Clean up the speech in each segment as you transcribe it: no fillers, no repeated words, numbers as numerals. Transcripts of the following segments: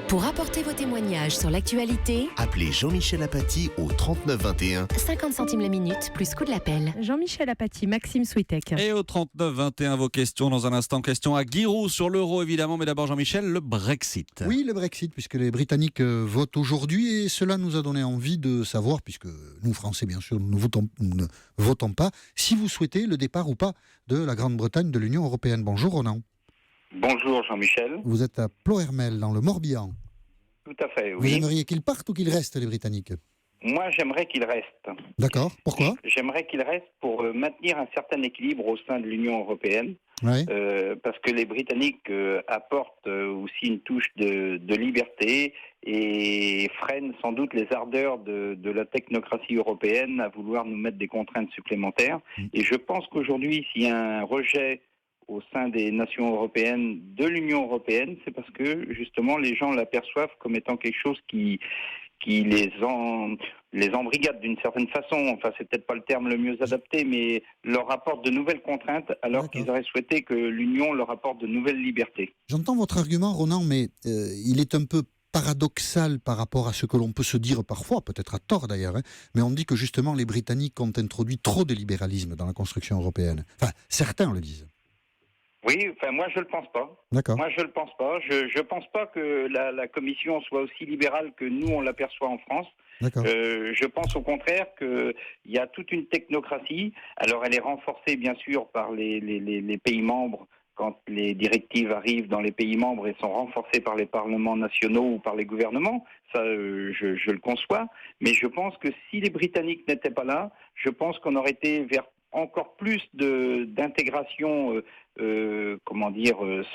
Pour apporter vos témoignages sur l'actualité, Appelez Jean-Michel Apathy au 39 21. 50 centimes la minute, plus coût de l'appel. Jean-Michel Apathy, Maxime Switek. Et au 39 21, vos questions. Dans un instant, question à Giroud sur l'euro, évidemment. Mais d'abord, Jean-Michel, le Brexit. Oui, le Brexit, puisque les Britanniques votent aujourd'hui, et cela nous a donné envie de savoir, puisque nous, Français, bien sûr, nous ne votons pas, si vous souhaitez le départ ou pas de la Grande-Bretagne de l'Union européenne. Bonjour Ronan. Bonjour Jean-Michel. Vous êtes à Plohermel, dans le Morbihan. Tout à fait, Vous oui. aimeriez qu'ils partent ou qu'ils restent, les Britanniques? Moi, j'aimerais qu'il reste. D'accord, pourquoi? J'aimerais qu'il reste pour maintenir un certain équilibre au sein de l'Union européenne, Oui. parce que les Britanniques apportent aussi une touche de liberté et freinent sans doute les ardeurs de la technocratie européenne à vouloir nous mettre des contraintes supplémentaires. Et je pense qu'aujourd'hui, s'il y a un rejet au sein des nations européennes, de l'Union européenne, c'est parce que justement les gens l'aperçoivent comme étant quelque chose qui les embrigade d'une certaine façon. Enfin, c'est peut-être pas le terme le mieux adapté, mais leur apporte de nouvelles contraintes alors qu'ils auraient souhaité que l'Union leur apporte de nouvelles libertés. J'entends votre argument, Ronan, mais il est un peu paradoxal par rapport à ce que l'on peut se dire parfois, peut-être à tort d'ailleurs, mais on dit que justement les Britanniques ont introduit trop de libéralisme dans la construction européenne. Enfin, certains le disent. Oui, enfin moi je le pense pas. D'accord. Moi je le pense pas. Je pense pas que la Commission soit aussi libérale que nous on l'aperçoit en France. D'accord. Je pense au contraire qu'il y a toute une technocratie. Alors elle est renforcée bien sûr par les pays membres quand les directives arrivent dans les pays membres et sont renforcées par les parlements nationaux ou par les gouvernements. Ça, je le conçois. Mais je pense que si les Britanniques n'étaient pas là, je pense qu'on aurait été vers encore plus d'intégration,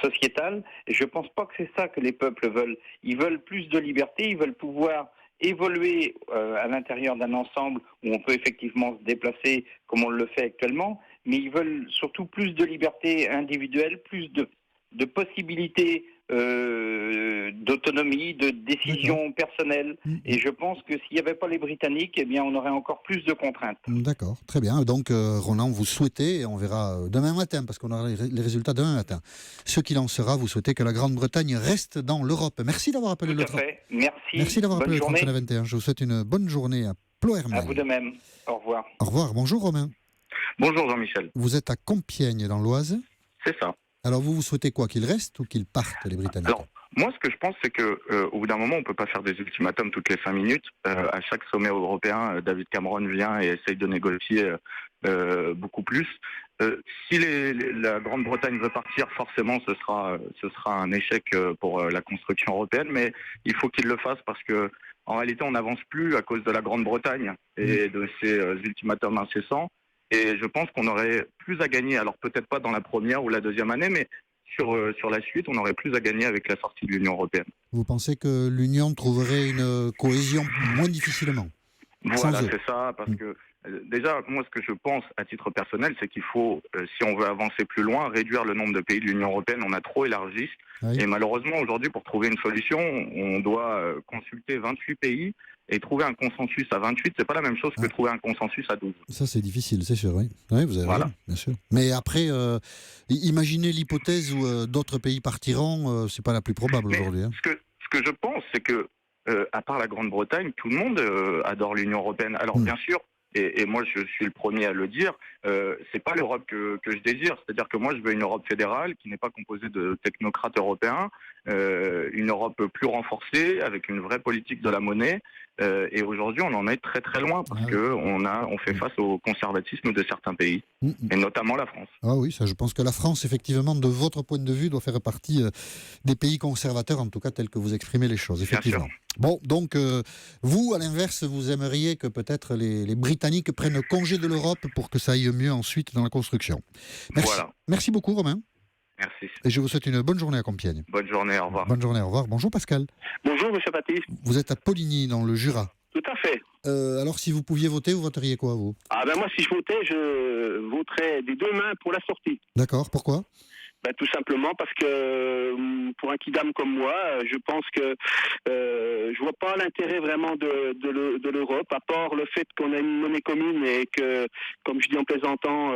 sociétale. Et je pense pas que c'est ça que les peuples veulent. Ils veulent plus de liberté, ils veulent pouvoir évoluer à l'intérieur d'un ensemble où on peut effectivement se déplacer comme on le fait actuellement, mais ils veulent surtout plus de liberté individuelle, plus de possibilités d'autonomie, de décision personnelle. Et je pense que s'il n'y avait pas les Britanniques, eh bien, on aurait encore plus de contraintes. D'accord, très bien. Donc, Ronan, vous souhaitez, et on verra demain matin, parce qu'on aura les résultats demain matin, ce qu'il en sera, vous souhaitez que la Grande-Bretagne reste dans l'Europe. Merci d'avoir appelé Tout le à fait. Merci. Merci d'avoir Bonne appelé journée. le 31. Je vous souhaite une bonne journée à Plohermel. À vous de même. Au revoir. Au revoir. Bonjour Romain. Bonjour Jean-Michel. Vous êtes à Compiègne, dans l'Oise. C'est ça. Alors vous souhaitez quoi? Qu'ils restent ou qu'ils partent, les Britanniques? Alors, moi, ce que je pense, c'est que au bout d'un moment, on peut pas faire des ultimatums toutes les 5 minutes. À chaque sommet européen, David Cameron vient et essaye de négocier beaucoup plus. Si la Grande-Bretagne veut partir, forcément, ce sera un échec pour la construction européenne. Mais il faut qu'il le fasse parce que en réalité, on n'avance plus à cause de la Grande-Bretagne et de ces ultimatums incessants. Et je pense qu'on aurait plus à gagner. Alors peut-être pas dans la première ou la deuxième année, mais sur la suite, on aurait plus à gagner avec la sortie de l'Union européenne. Vous pensez que l'Union trouverait une cohésion moins difficilement? Voilà, c'est ça, parce que déjà, moi, ce que je pense à titre personnel, c'est qu'il faut, si on veut avancer plus loin, réduire le nombre de pays de l'Union européenne. On a trop élargi. Oui. Et malheureusement, aujourd'hui, pour trouver une solution, on doit consulter 28 pays. Et trouver un consensus à 28, c'est pas la même chose que trouver un consensus à 12. Ça, c'est difficile, c'est sûr, oui. Oui, vous avez raison, bien sûr. Mais après, imaginez l'hypothèse où d'autres pays partiront, c'est pas la plus probable aujourd'hui. Ce que je pense, c'est que, à part la Grande-Bretagne, tout le monde adore l'Union européenne. Alors, bien sûr, et moi, je suis le premier à le dire, c'est pas l'Europe que je désire. C'est-à-dire que moi, je veux une Europe fédérale qui n'est pas composée de technocrates européens, une Europe plus renforcée, avec une vraie politique de la monnaie. Et aujourd'hui, on en est très très loin parce que on fait face au conservatisme de certains pays, et notamment la France. Ah oui, ça, je pense que la France, effectivement, de votre point de vue, doit faire partie des pays conservateurs, en tout cas tels que vous exprimez les choses, effectivement. Bon, donc, vous, à l'inverse, vous aimeriez que peut-être les Britanniques prennent congé de l'Europe pour que ça aille mieux ensuite dans la construction. Merci, Merci beaucoup, Romain. Merci. Et je vous souhaite une bonne journée à Compiègne. Bonne journée, au revoir. Bonne journée, au revoir. Bonjour Pascal. Bonjour Monsieur Paty. Vous êtes à Poligny, dans le Jura. Tout à fait. Alors, si vous pouviez voter, vous voteriez quoi, vous? Ah ben moi, si je votais, je voterais des deux mains pour la sortie. D'accord, pourquoi? Tout simplement parce que pour un kidam comme moi, je pense que je vois pas l'intérêt vraiment de l'Europe, à part le fait qu'on a une monnaie commune et que, comme je dis en plaisantant,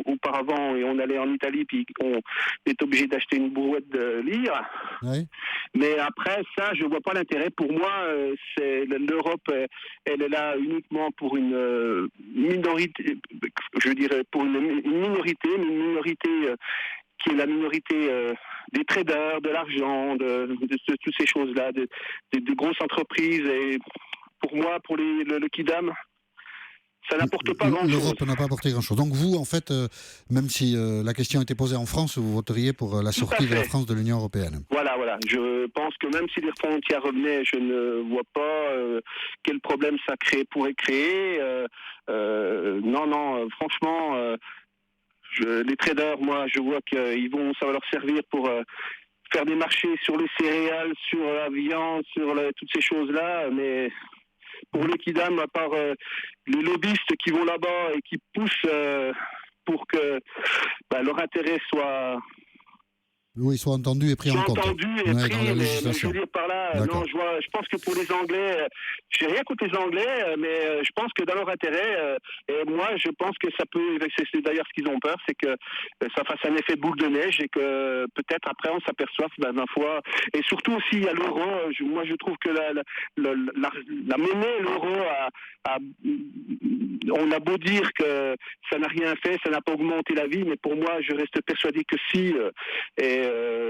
auparavant, et on allait en Italie puis on est obligé d'acheter une brouette de lire. Oui. Mais après ça, je vois pas l'intérêt. Pour moi, c'est l'Europe, elle est là uniquement pour une minorité, je dirais pour une minorité qui est la minorité des traders, de l'argent, de toutes ces choses-là, de grosses entreprises. Et pour moi, pour le Kidam, ça n'apporte pas grand-chose. L'Europe n'a pas apporté grand-chose. Donc vous, en fait, même si la question était posée en France, vous voteriez pour la sortie de la France de l'Union européenne. Voilà. Je pense que même si les frontières revenaient, je ne vois pas quel problème ça pourrait créer. Non, franchement... les traders, moi, je vois que ça va leur servir pour faire des marchés sur les céréales, sur la viande, sur toutes ces choses-là. Mais pour le Kidam, à part les lobbyistes qui vont là-bas et qui poussent pour que leur intérêt soit... Oui, soit entendu et pris en compte. Dans la législation. Je veux dire par là, non, je pense que pour les Anglais, j'ai rien contre les Anglais, mais je pense que dans leur intérêt, et moi je pense que ça peut, c'est d'ailleurs ce qu'ils ont peur, c'est que ça fasse un effet boule de neige et que peut-être après on s'aperçoive, ma foi, et surtout aussi il y a l'euro, moi je trouve que la monnaie, l'euro, on a beau dire que ça n'a rien fait, ça n'a pas augmenté la vie, mais pour moi je reste persuadé que si,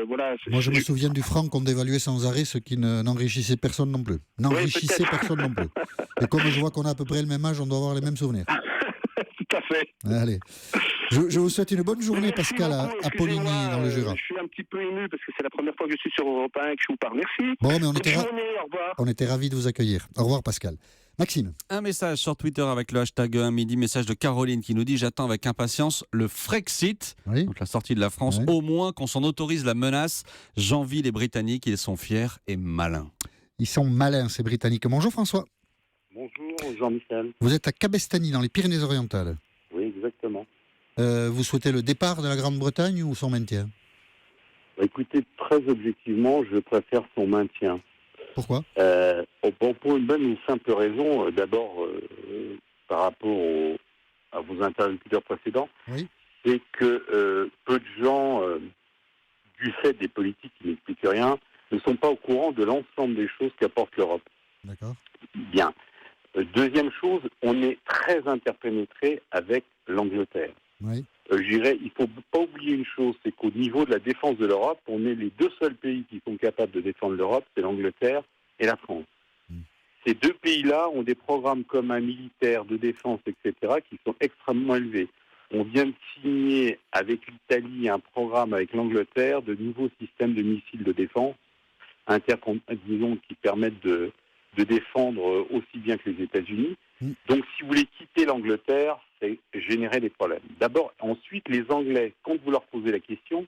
voilà. Moi, je me souviens du franc qu'on dévaluait sans arrêt, ce qui n'enrichissait personne non plus. N'enrichissait personne non plus. Et comme je vois qu'on a à peu près le même âge, on doit avoir les mêmes souvenirs. Tout à fait. Allez. Je vous souhaite une bonne journée, Pascal, à Poligny, dans le Jura. Je suis un petit peu ému parce que c'est la première fois que je suis sur Europe 1 et que je vous parle. Merci. Bon, mais on était ravis de vous accueillir. Au revoir, Pascal. Maxime. Un message sur Twitter avec le hashtag 1midi, message de Caroline qui nous dit « J'attends avec impatience le Frexit », donc la sortie de la France, au moins qu'on s'en autorise la menace. J'envie les Britanniques, ils sont fiers et malins. Ils sont malins, ces Britanniques. Bonjour François. Bonjour Jean-Michel. Vous êtes à Cabestany, dans les Pyrénées-Orientales. Oui, exactement. Vous souhaitez le départ de la Grande-Bretagne ou son maintien ? Écoutez, très objectivement, je préfère son maintien. Pourquoi ? Pour une bonne et simple raison. D'abord, par rapport à vos interlocuteurs précédents, c'est que peu de gens, du fait des politiques qui n'expliquent rien, ne sont pas au courant de l'ensemble des choses qu'apporte l'Europe. D'accord. Bien. Deuxième chose, on est très interpénétré avec l'Angleterre. Oui. Je dirais, il ne faut pas oublier une chose, c'est qu'au niveau de la défense de l'Europe, on est les deux seuls pays qui sont capables de défendre l'Europe, c'est l'Angleterre et la France. Ces deux pays-là ont des programmes communs militaires, de défense, etc., qui sont extrêmement élevés. On vient de signer avec l'Italie un programme avec l'Angleterre de nouveaux systèmes de missiles de défense, disons, qui permettent de défendre aussi bien que les États-Unis. Donc, si vous voulez quitter l'Angleterre, c'est générer des problèmes. D'abord, ensuite, les Anglais, quand vous leur posez la question,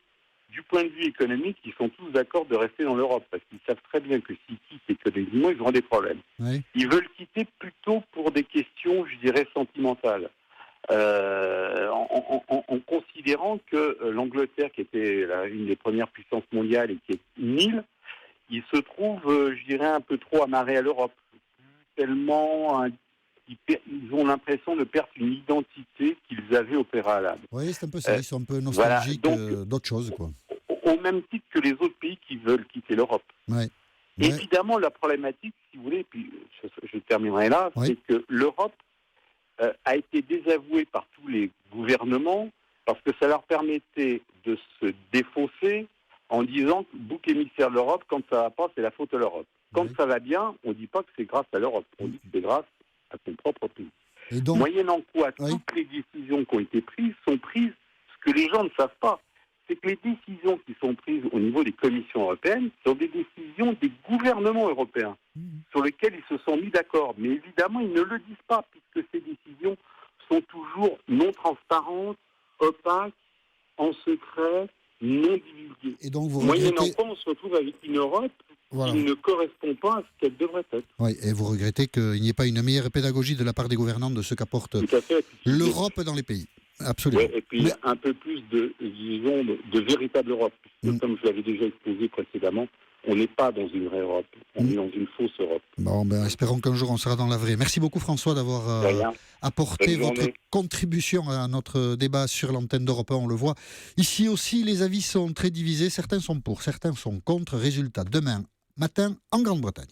du point de vue économique, ils sont tous d'accord de rester dans l'Europe, parce qu'ils savent très bien que s'ils quittent économiquement, ils auront des problèmes. Oui. Ils veulent quitter plutôt pour des questions, je dirais, sentimentales. En considérant que l'Angleterre, qui était une des premières puissances mondiales et qui est une île, ils se trouvent, je dirais, un peu trop amarrés à l'Europe. Tellement... Ils ont l'impression de perdre une identité qu'ils avaient au préalable. Oui, c'est un peu ça. Ils sont un peu nostalgiques d'autres choses, quoi. Au même titre que les autres pays qui veulent quitter l'Europe. Ouais. Évidemment, la problématique, si vous voulez, puis je terminerai là, c'est que l'Europe a été désavouée par tous les gouvernements parce que ça leur permettait de se défausser en disant que bouc émissaire de l'Europe, quand ça va pas, c'est la faute à l'Europe. Quand ça va bien, on ne dit pas que c'est grâce à l'Europe, on dit que c'est grâce à son propre pays. Et donc, moyennant quoi, toutes les décisions qui ont été prises sont prises, ce que les gens ne savent pas, c'est que les décisions qui sont prises au niveau des commissions européennes sont des décisions des gouvernements européens sur lesquelles ils se sont mis d'accord. Mais évidemment, ils ne le disent pas, puisque ces décisions sont toujours non transparentes, opaques, en secret, non divulguées. Et donc vous moyennant quoi, on se retrouve avec une Europe qui ne correspond pas à ce qu'elle devrait être. Oui, et vous regrettez qu'il n'y ait pas une meilleure pédagogie de la part des gouvernants de ce qu'apporte l'Europe dans les pays. Absolument. Ouais, et puis un peu plus de véritable Europe. Comme je l'avais déjà exposé précédemment, on n'est pas dans une vraie Europe, on est dans une fausse Europe. Bon, espérons qu'un jour on sera dans la vraie. Merci beaucoup François d'avoir apporté votre contribution à notre débat sur l'antenne d'Europe 1, on le voit. Ici aussi, les avis sont très divisés, certains sont pour, certains sont contre. Résultat, demain matin en Grande-Bretagne.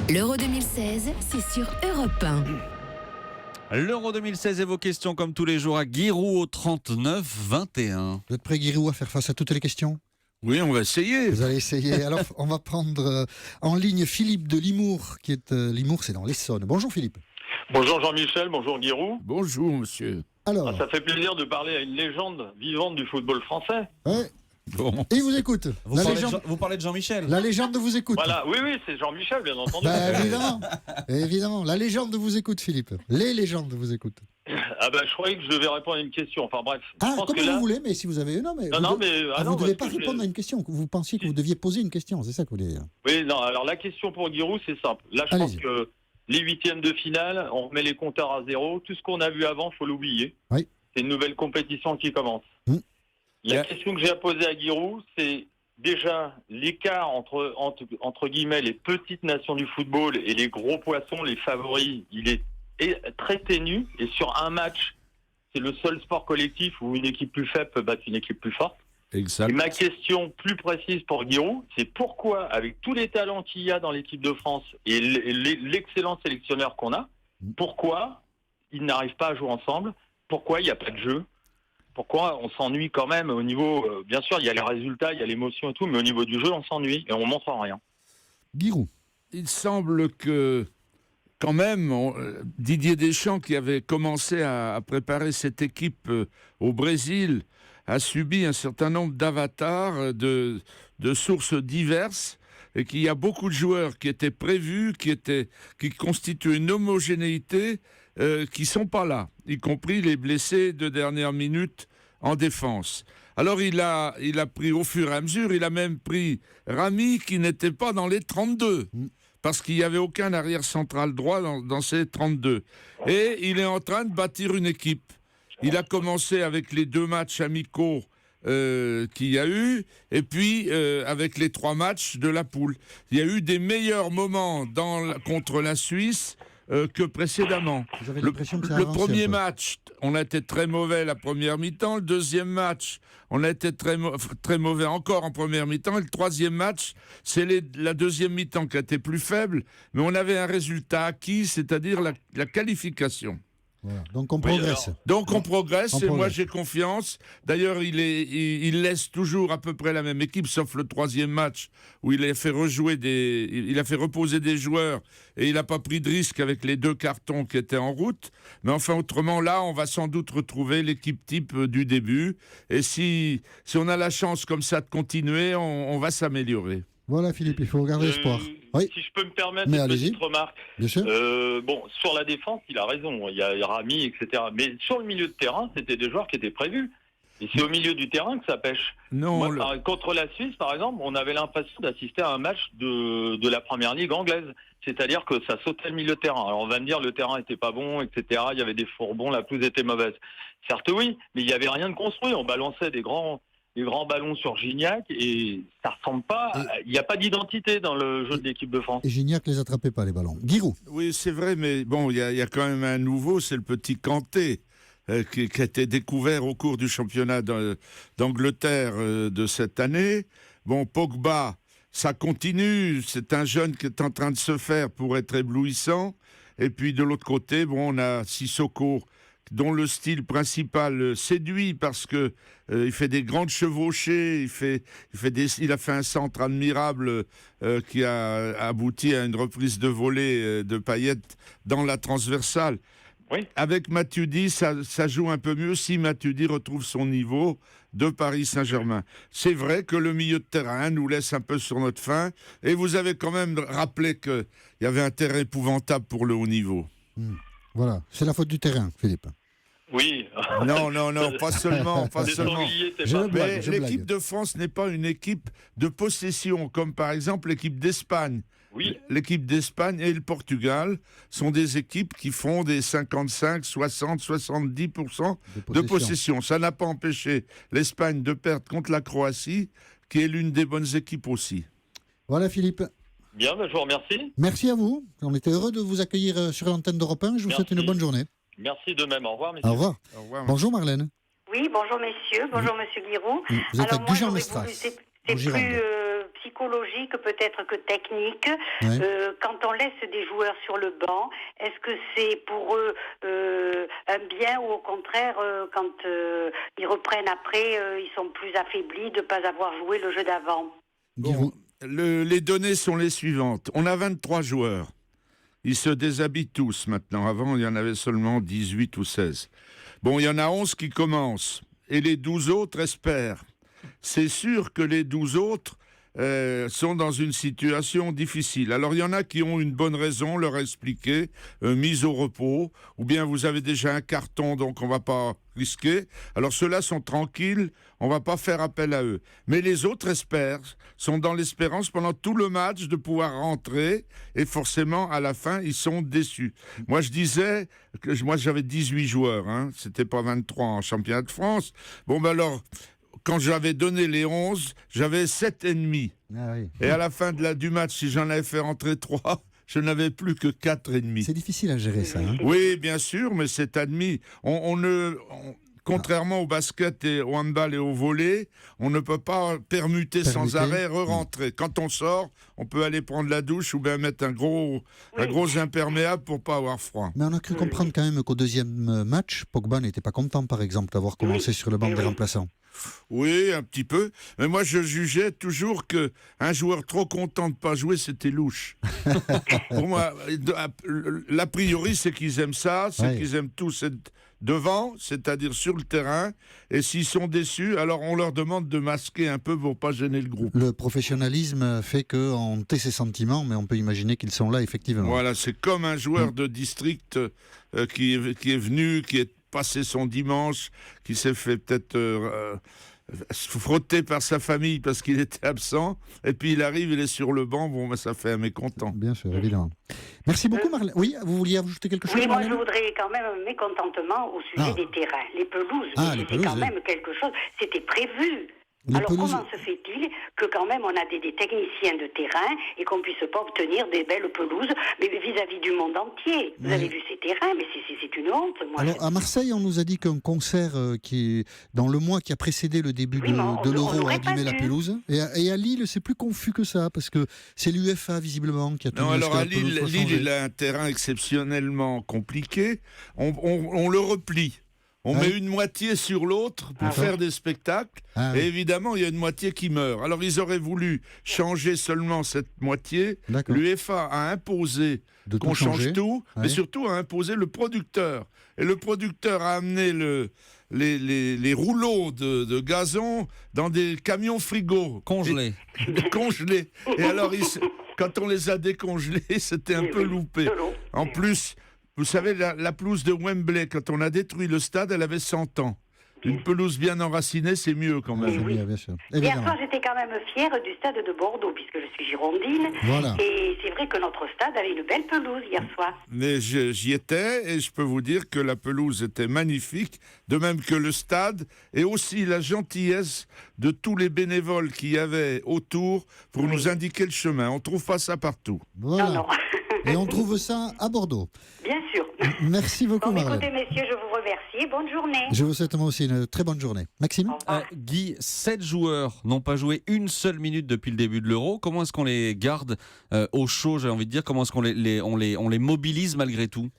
L'Euro 2016, c'est sur Europe 1. L'Euro 2016 et vos questions comme tous les jours à Giroud au 39 21. Vous êtes prêt Giroud à faire face à toutes les questions ? Oui, on va essayer. Vous allez essayer. Alors, on va prendre en ligne Philippe de Limours, qui est Limours, c'est dans l'Essonne. Bonjour Philippe. Bonjour Jean-Michel, bonjour Giroud. Bonjour monsieur. Alors, ça fait plaisir de parler à une légende vivante du football français. Ouais. Bon. Et il vous écoute. Vous parlez de Jean-Michel. La légende vous écoute. Voilà, oui, c'est Jean-Michel, bien entendu. Évidemment. Évidemment. La légende vous écoute, Philippe. Les légendes vous écoutent. Ah je croyais que je devais répondre à une question. Enfin bref. Comme vous voulez, mais si vous avez... Non, mais vous ne devez pas répondre à une question. Vous pensiez que vous deviez poser une question, c'est ça que vous voulez dire. Oui, non, alors la question pour Giroud, c'est simple. Là, je pense que les huitièmes de finale, on remet les compteurs à zéro. Tout ce qu'on a vu avant, il faut l'oublier. Oui. C'est une nouvelle compétition qui commence. La question que j'ai à poser à Giroud, c'est déjà l'écart entre guillemets les petites nations du football et les gros poissons, les favoris, il est très ténu. Et sur un match, c'est le seul sport collectif où une équipe plus faible peut battre une équipe plus forte. Exact. Et ma question plus précise pour Giroud, c'est pourquoi, avec tous les talents qu'il y a dans l'équipe de France et l'excellent sélectionneur qu'on a, pourquoi ils n'arrivent pas à jouer ensemble? Pourquoi il n'y a pas de jeu? Pourquoi on s'ennuie quand même au niveau... bien sûr, il y a les résultats, il y a l'émotion et tout, mais au niveau du jeu, on s'ennuie et on ne montre rien. Giroud. Il semble que, quand même, Didier Deschamps, qui avait commencé à préparer cette équipe au Brésil, a subi un certain nombre d'avatars de sources diverses et qu'il y a beaucoup de joueurs qui étaient prévus, qui constituent une homogénéité qui ne sont pas là, y compris les blessés de dernière minute en défense. Alors il a pris au fur et à mesure, il a même pris Rami qui n'était pas dans les 32, parce qu'il n'y avait aucun arrière central droit dans ces 32. Et il est en train de bâtir une équipe. Il a commencé avec les 2 matchs amicaux qu'il y a eu, et puis avec les 3 matchs de la poule. Il y a eu des meilleurs moments contre la Suisse que précédemment. Le premier match, on a été très mauvais la première mi-temps. Le deuxième match, on a été très mauvais encore en première mi-temps. Et le troisième match, c'est la deuxième mi-temps qui a été plus faible. Mais on avait un résultat acquis, c'est-à-dire la qualification. Voilà. Donc on progresse. On progresse et moi j'ai confiance. D'ailleurs, il laisse toujours à peu près la même équipe, sauf le troisième match où il a fait il a fait reposer des joueurs et il n'a pas pris de risque avec les 2 cartons qui étaient en route. Mais enfin, autrement, là, on va sans doute retrouver l'équipe type du début. Et si on a la chance comme ça de continuer, on va s'améliorer. Voilà Philippe, il faut garder espoir. Oui. Si je peux me permettre une petite remarque. Bien sûr. Sur la défense, il a raison. Il y a Rami, etc. Mais sur le milieu de terrain, c'était des joueurs qui étaient prévus. Et c'est au milieu du terrain que ça pêche. Non. Contre la Suisse, par exemple, on avait l'impression d'assister à un match de la première ligue anglaise. C'est-à-dire que ça sautait le milieu de terrain. Alors on va me dire le terrain était pas bon, etc. Il y avait des fourbons, la pelouse était mauvaise. Certes oui, mais il n'y avait rien de construit. On balançait des grands ballons sur Gignac et ça ressemble pas. Il n'y a pas d'identité dans le jeu de l'équipe de France. Et Gignac les attrapait pas les ballons. Giroud. Oui, c'est vrai, mais bon, il y a quand même un nouveau, c'est le petit Kanté qui a été découvert au cours du championnat d'Angleterre de cette année. Bon, Pogba, ça continue. C'est un jeune qui est en train de se faire pour être éblouissant. Et puis de l'autre côté, bon, on a Sissoko, dont le style principal séduit parce que il fait des grandes chevauchées, il a fait un centre admirable qui a abouti à une reprise de volée de Payet dans la transversale. Oui. Avec Matuidi, ça joue un peu mieux si Matuidi retrouve son niveau de Paris Saint-Germain. C'est vrai que le milieu de terrain nous laisse un peu sur notre faim et vous avez quand même rappelé qu'il y avait un terrain épouvantable pour le haut niveau. Voilà, c'est la faute du terrain, Philippe. Oui. Non, pas seulement. Mais l'équipe blague. de France n'est pas une équipe de possession, comme par exemple l'équipe d'Espagne, Oui. L'équipe d'Espagne et le Portugal sont des équipes qui font des 55, 60, 70% de possession. Ça n'a pas empêché l'Espagne de perdre contre la Croatie, qui est l'une des bonnes équipes aussi. Voilà Philippe. Bien, je vous remercie. Merci à vous. On était heureux de vous accueillir sur l'antenne d'Europe 1. Je vous souhaite une bonne journée. Merci de même. Au revoir, messieurs. Au revoir. Au revoir. Bonjour Marlène. Oui, bonjour messieurs, bonjour monsieur Guiraud. Vous êtes à moi, Gujan-Mestras. c'est en Gironde. plus psychologique peut-être que technique. Ouais. Quand on laisse des joueurs sur le banc, est-ce que c'est pour eux un bien ou au contraire, quand ils reprennent après, ils sont plus affaiblis de ne pas avoir joué le jeu d'avant? Bon, les données sont les suivantes. On a 23 joueurs. Ils se déshabillent tous maintenant. Avant, il y en avait seulement 18 ou 16. Bon, il y en a 11 qui commencent. Et les 12 autres espèrent. C'est sûr que les 12 autres sont dans une situation difficile. Alors, il y en a qui ont une bonne raison, leur expliquer, mise au repos, ou bien vous avez déjà un carton, donc on ne va pas risquer. Alors, ceux-là sont tranquilles, on ne va pas faire appel à eux. Mais les autres espèrent, sont dans l'espérance pendant tout le match de pouvoir rentrer, et forcément, à la fin, ils sont déçus. Moi, je disais que moi, j'avais 18 joueurs, hein, c'était pas 23 en championnat de France. Bon, ben alors... Quand j'avais donné les 11, j'avais 7 ennemis. Ah oui. Et à la fin du match, si j'en avais fait rentrer 3, je n'avais plus que 4 ennemis. C'est difficile à gérer ça. Hein. Oui, bien sûr, mais c'est admis. Contrairement au basket et au handball et au volley, on ne peut pas permuter sans arrêt, re-rentrer. Quand on sort, on peut aller prendre la douche ou bien mettre un gros imperméable pour pas avoir froid. Mais on a cru comprendre quand même qu'au deuxième match, Pogba n'était pas content, par exemple, d'avoir commencé sur le banc des remplaçants. Oui, un petit peu. Mais moi, je jugeais toujours qu'un joueur trop content de ne pas jouer, c'était louche. Pour moi, l'a priori, c'est qu'ils aiment ça, c'est qu'ils aiment tous être devant, c'est-à-dire sur le terrain. Et s'ils sont déçus, alors on leur demande de masquer un peu pour ne pas gêner le groupe. Le professionnalisme fait qu'on tait ses sentiments, mais on peut imaginer qu'ils sont là, effectivement. Voilà, c'est comme un joueur de district qui est venu, qui est passé son dimanche, qui s'est fait peut-être frotter par sa famille parce qu'il était absent, et puis il arrive, il est sur le banc, bon, ben, ça fait un mécontent. Bien sûr, évidemment. Merci beaucoup, Marlène. Oui, vous vouliez ajouter quelque chose, Oui, moi Marlène? je voudrais quand même un mécontentement au sujet des terrains, les pelouses. Les c'est pelouses, quand même quelque chose, c'était prévu. Alors comment se fait-il que quand même on a des techniciens de terrain et qu'on ne puisse pas obtenir des belles pelouses mais vis-à-vis du monde entier? Vous avez vu ces terrains, mais c'est une honte. Moi, alors à Marseille, on nous a dit qu'un concert qui est dans le mois qui a précédé le début de l'Euro a abîmé la pelouse. Et à Lille, c'est plus confus que ça, parce que c'est l'UEFA visiblement qui a tenu à ce que la pelouse soit changée. Lille, il a un terrain exceptionnellement compliqué. On le replie. On met une moitié sur l'autre pour faire des spectacles. Et évidemment, il y a une moitié qui meurt. Alors, ils auraient voulu changer seulement cette moitié. L'UEFA a imposé qu'on change tout, mais surtout a imposé le producteur. Et le producteur a amené les rouleaux de gazon dans des camions frigos. Congelés. Congelés. Et alors, quand on les a décongelés, c'était un peu loupé. En plus... Vous savez, la pelouse de Wembley, quand on a détruit le stade, elle avait 100 ans. Une pelouse bien enracinée, c'est mieux quand même. Oui, bien sûr. Hier soir, j'étais quand même fière du stade de Bordeaux, puisque je suis girondine. Voilà. Et c'est vrai que notre stade avait une belle pelouse hier soir. Mais j'y étais, et je peux vous dire que la pelouse était magnifique, de même que le stade, et aussi la gentillesse de tous les bénévoles qu'il y avait autour pour nous indiquer le chemin. On ne trouve pas ça partout. Voilà. Non. Et on trouve ça à Bordeaux. Bien sûr. Merci beaucoup, Marlène. Écoutez, messieurs, je vous remercie. Bonne journée. Je vous souhaite moi aussi une très bonne journée. Maxime Guy, 7 joueurs n'ont pas joué une seule minute depuis le début de l'Euro. Comment est-ce qu'on les garde au chaud, j'ai envie de dire? Comment est-ce qu'on les mobilise malgré tout?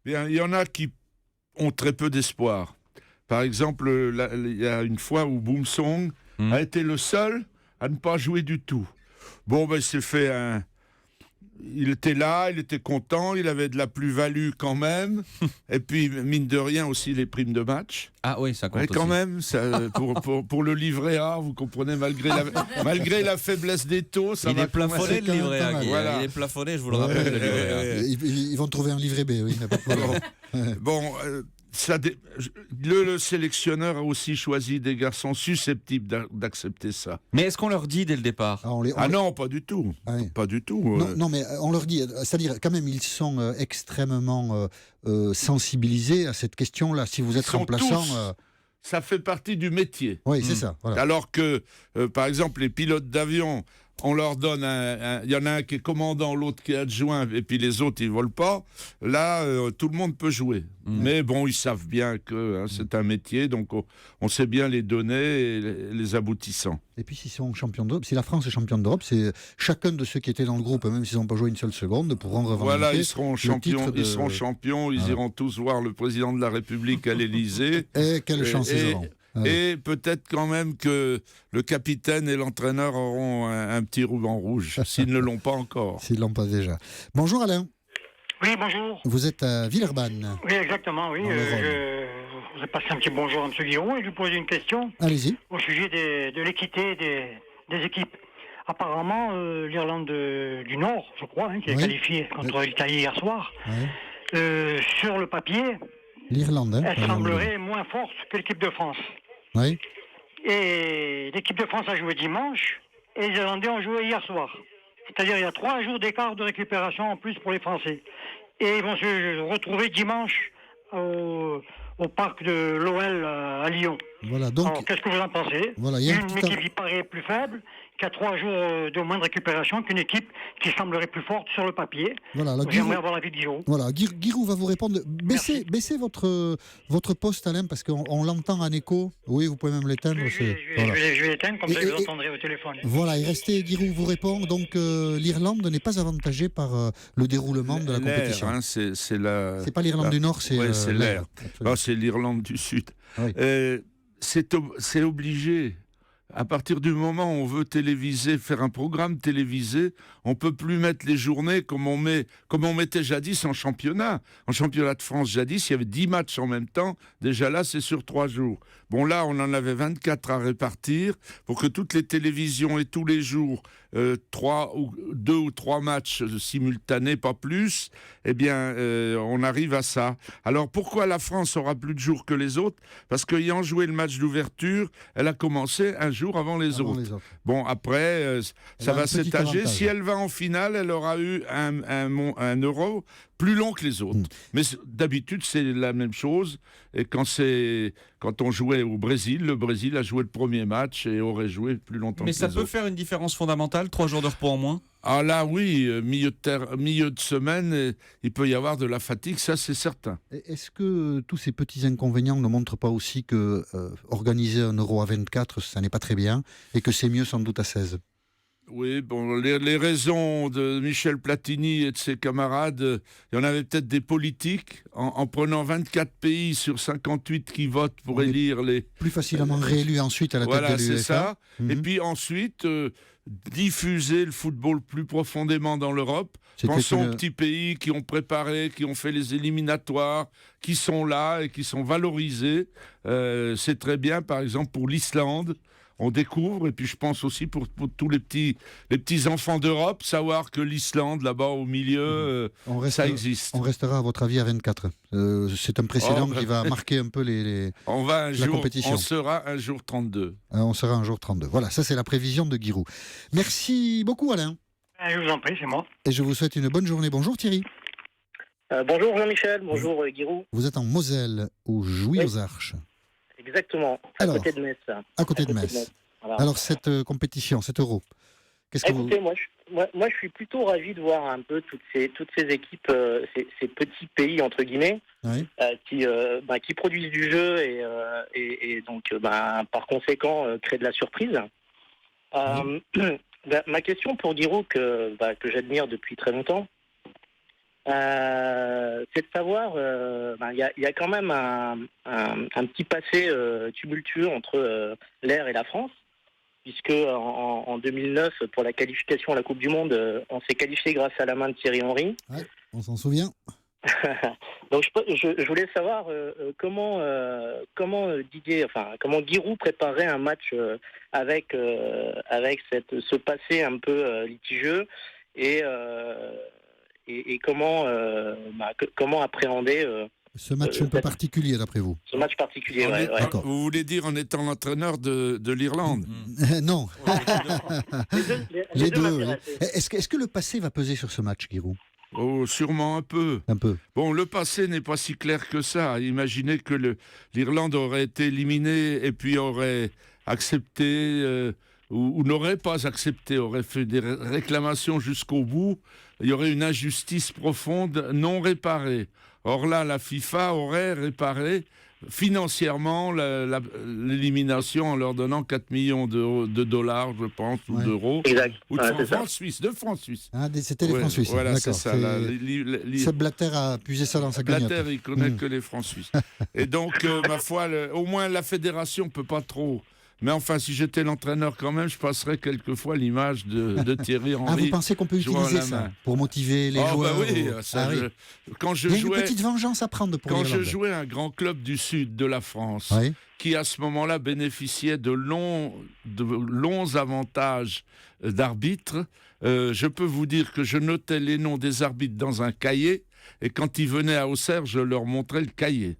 Bien, il y en a qui ont très peu d'espoir. Par exemple, il y a une fois où Boumsong a été le seul à ne pas jouer du tout. Bon, ben, c'est fait un... Il était là, il était content, il avait de la plus-value quand même. Et puis, mine de rien, aussi les primes de match. Ah oui, ça compte quand aussi. même, ça, pour le livret A, vous comprenez, malgré la faiblesse des taux, ça va... Il est plafonné, le livret A. Voilà. Il est plafonné, je vous le rappelle, le livret A. Ils vont trouver un livret B, oui. Bon, Le sélectionneur a aussi choisi des garçons susceptibles d'accepter ça. Mais est-ce qu'on leur dit dès le départ ? Non, pas du tout. Pas du tout. Non, mais on leur dit, c'est-à-dire quand même, ils sont extrêmement sensibilisés à cette question-là. Si vous êtes remplaçant... Ça fait partie du métier. Oui, c'est ça. Voilà. Alors que, par exemple, les pilotes d'avion, on leur donne il y en a un qui est commandant, l'autre qui est adjoint, et puis les autres, ils ne volent pas. Là, tout le monde peut jouer. Mais bon, ils savent bien que c'est un métier, donc on sait bien les données et les aboutissants. Et puis, s'ils sont champions d'Europe, si la France est championne d'Europe, c'est chacun de ceux qui étaient dans le groupe, même s'ils n'ont pas joué une seule seconde, pourront revendiquer. Voilà, ils seront champions, ils iront tous voir le président de la République à l'Élysée. Et quelle chance ils auront. Et peut-être quand même que le capitaine et l'entraîneur auront un petit ruban rouge, s'ils ne l'ont pas encore. S'ils ne l'ont pas déjà. Bonjour Alain. Oui, bonjour. Vous êtes à Villeurbanne. Oui, exactement, oui. Je vous ai passé un petit bonjour à M. Guillaume et lui poser une question. Allez-y. Au sujet de l'équité des équipes. Apparemment, l'Irlande du Nord, je crois, qui est qualifiée contre l'Italie hier soir, sur le papier, l'Irlande, elle semblerait moins forte que l'équipe de France. Oui. Et l'équipe de France a joué dimanche et les Irlandais ont joué hier soir. C'est-à-dire il y a 3 jours d'écart de récupération en plus pour les Français. Et ils vont se retrouver dimanche au parc de l'OL à Lyon. Voilà, donc, alors, qu'est-ce que vous en pensez? Voilà, une équipe qui paraît plus faible, qui a 3 jours de moins de récupération qu'une équipe qui semblerait plus forte sur le papier. Voilà, j'aimerais avoir l'avis de Giroud. Voilà, Giroud va vous répondre. Baissez votre poste, Alain, parce qu'on l'entend en écho. Oui, vous pouvez même l'éteindre. Je vais l'éteindre, comme ça vous entendrez au téléphone. Voilà, et restez, Giroud vous répond. Donc l'Irlande n'est pas avantagée par le déroulement de la compétition. Hein, c'est pas l'Irlande du Nord, c'est l'air. C'est l'Irlande du Sud. Oui. C'est obligé. À partir du moment où on veut téléviser, faire un programme télévisé, on peut plus mettre les journées comme on mettait jadis en championnat. En championnat de France, jadis, il y avait 10 matchs en même temps. Déjà là, c'est sur 3 jours. Bon, là, on en avait 24 à répartir pour que toutes les télévisions et tous les jours, 2 ou 3 matchs simultanés, pas plus, eh bien, on arrive à ça. Alors, pourquoi la France aura plus de jours que les autres? Parce qu'ayant joué le match d'ouverture, elle a commencé un jour avant les autres. Bon, après, ça va s'étager. Si elle va en finale, elle aura eu un euro plus long que les autres. Mais d'habitude, c'est la même chose. Et quand on jouait au Brésil, le Brésil a joué le premier match et aurait joué plus longtemps que les autres. Mais ça peut faire une différence fondamentale, 3 jours de repos en moins? Ah là, oui, milieu de semaine, il peut y avoir de la fatigue, ça c'est certain. Est-ce que tous ces petits inconvénients ne montrent pas aussi que organiser un Euro à 24, ça n'est pas très bien, et que c'est mieux sans doute à 16? Oui, bon, les raisons de Michel Platini et de ses camarades, il y en avait peut-être des politiques, en prenant 24 pays sur 58 qui votent pour élire les... Plus facilement réélus ensuite à la tête de l'UEFA. Voilà, c'est ça. Et puis ensuite, diffuser le football plus profondément dans l'Europe. Pensons aux petits pays qui ont préparé, qui ont fait les éliminatoires, qui sont là et qui sont valorisés. C'est très bien, par exemple, pour l'Islande. On découvre, et puis je pense aussi pour tous les petits enfants d'Europe, savoir que l'Islande, là-bas au milieu, ça existe. On restera, à votre avis, à 24. C'est un précédent qui va marquer un peu la compétition. On sera un jour 32. On sera un jour 32. Voilà, ça c'est la prévision de Giroud. Merci beaucoup, Alain. Je vous en prie, c'est moi. Et je vous souhaite une bonne journée. Bonjour Thierry. Bonjour Jean-Michel, bonjour Giroud. Vous êtes en Moselle, au Jouy-aux-Arches. Exactement, côté de Metz. À côté de Metz. Voilà. Alors cette compétition, cet Euro, qu'est-ce que Écoutez, moi je suis plutôt ravi de voir un peu toutes ces équipes, ces petits pays entre guillemets, qui produisent du jeu et donc par conséquent créent de la surprise. Ma question pour Giroud que j'admire depuis très longtemps, c'est de savoir, il y a quand même un petit passé tumultueux entre l'air et la France, puisque en 2009, pour la qualification à la Coupe du Monde, on s'est qualifié grâce à la main de Thierry Henry. Ouais, on s'en souvient. Donc je voulais savoir comment Giroud préparait un match avec ce passé un peu litigieux et comment appréhender Ce match un peu particulier, d'après vous. Ce match particulier, ouais. D'accord. Vous voulez dire en étant l'entraîneur de l'Irlande? Non. Les deux oui. m'intéressaient. Est-ce que le passé va peser sur ce match, Giroud? Oh, sûrement un peu. Un peu. Bon, le passé n'est pas si clair que ça. Imaginez que l'Irlande aurait été éliminée et puis aurait accepté ou n'aurait pas accepté, aurait fait des réclamations jusqu'au bout. Il y aurait une injustice profonde non réparée. Or là, la FIFA aurait réparé financièrement l'élimination en leur donnant 4 millions de dollars, je pense, ou d'euros. Exact. Ou de francs suisses. Ah, c'était les francs suisses. Voilà, c'est d'accord. ça. Ce Blatter a puisé ça dans sa cagnotte. Blatter, il connaît que les francs suisses. Et donc, ma foi, au moins la fédération peut pas trop. Mais enfin, si j'étais l'entraîneur quand même, je passerais quelquefois l'image de Thierry Henry. Ah, vous pensez qu'on peut utiliser ça pour motiver les joueurs oui, ça, quand je Il y a jouais, une petite vengeance à prendre pour quand l'Irlande. je jouais à un grand club du sud de la France, qui à ce moment-là bénéficiait de longs avantages d'arbitres, je peux vous dire que je notais les noms des arbitres dans un cahier, et quand ils venaient à Auxerre, je leur montrais le cahier.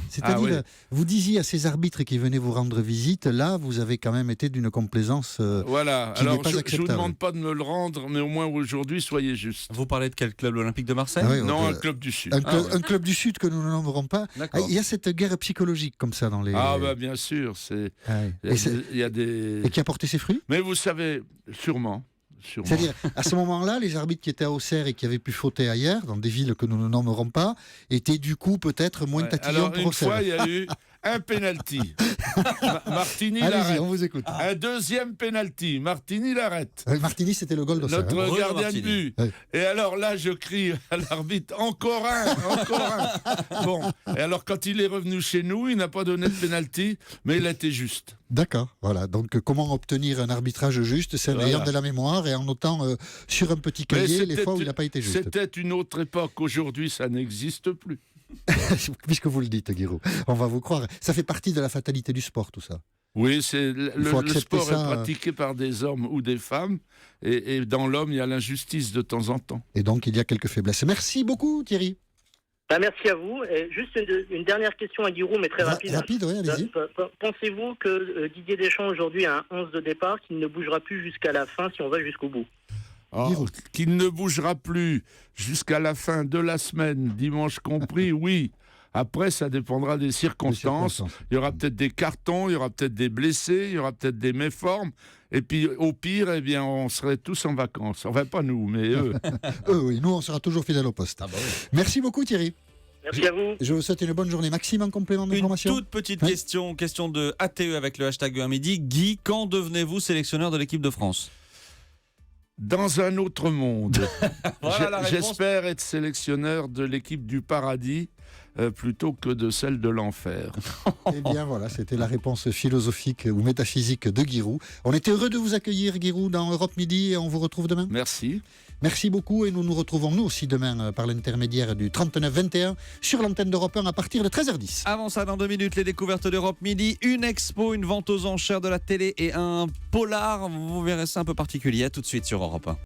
C'est-à-dire, vous disiez à ces arbitres qui venaient vous rendre visite, là, vous avez quand même été d'une complaisance voilà. qui Alors, n'est pas je ne acceptable. vous demande pas de me le rendre, mais au moins aujourd'hui, soyez juste. Vous parlez de quel club? L'Olympique de Marseille? Non, un club du Sud. Un club du Sud que nous ne nommerons pas. Il y a cette guerre psychologique comme ça dans les... Ah bah bien sûr, il y a des... Et qui a porté ses fruits? Mais vous savez, sûrement. C'est-à-dire, à ce moment-là, les arbitres qui étaient à Auxerre et qui avaient pu fauter ailleurs, dans des villes que nous ne nommerons pas, étaient du coup peut-être moins tatillons pour Auxerre. Alors, une fois, il y a eu un penalty. Martini l'arrête. On vous écoute. Un deuxième penalty. Martini l'arrête. Martini, c'était le goal d'Auxerre. Notre gardien de but. Et alors là, je crie à l'arbitre, encore un. Bon. Et alors, quand il est revenu chez nous, il n'a pas donné de penalty, mais il a été juste. D'accord, voilà. Donc, comment obtenir un arbitrage juste? C'est en ayant de la mémoire et en notant sur un petit cahier les fois où il n'a pas été juste. C'était une autre époque. Aujourd'hui, ça n'existe plus. Puisque vous le dites, Giroud, on va vous croire. Ça fait partie de la fatalité du sport, tout ça. Oui, le sport est pratiqué par des hommes ou des femmes, et dans l'homme, il y a l'injustice de temps en temps. Et donc, il y a quelques faiblesses. Merci beaucoup, Thierry. Merci à vous. Et juste une dernière question à Giroud, mais très rapide. Rapide, oui, allez-y. Pensez-vous que Didier Deschamps, aujourd'hui, a un 11 de départ qui ne bougera plus jusqu'à la fin si on va jusqu'au bout? Qu'il ne bougera plus jusqu'à la fin de la semaine, dimanche compris, oui. Après, ça dépendra des circonstances. Il y aura peut-être des cartons, il y aura peut-être des blessés, il y aura peut-être des méformes. Et puis, au pire, eh bien, on serait tous en vacances. Enfin, pas nous, mais eux. Oui, nous, on sera toujours fidèles au poste. Merci beaucoup, Thierry. Merci à vous. Je vous souhaite une bonne journée. Maxime, en complément d'information. Une toute petite question de ATE avec le hashtag un midi. Guy, quand devenez-vous sélectionneur de l'équipe de France? Dans un autre monde. Voilà J'espère être sélectionneur de l'équipe du paradis plutôt que de celle de l'enfer. Eh bien voilà, c'était la réponse philosophique ou métaphysique de Giroud. On était heureux de vous accueillir, Giroud, dans Europe Midi, et on vous retrouve demain. Merci. Merci beaucoup, et nous nous retrouvons nous aussi demain par l'intermédiaire du 39-21 sur l'antenne d'Europe 1 à partir de 13h10. Avant ça, dans 2 minutes, les découvertes d'Europe Midi, une expo, une vente aux enchères de la télé et un polar. Vous verrez ça un peu particulier. À tout de suite sur Europe 1.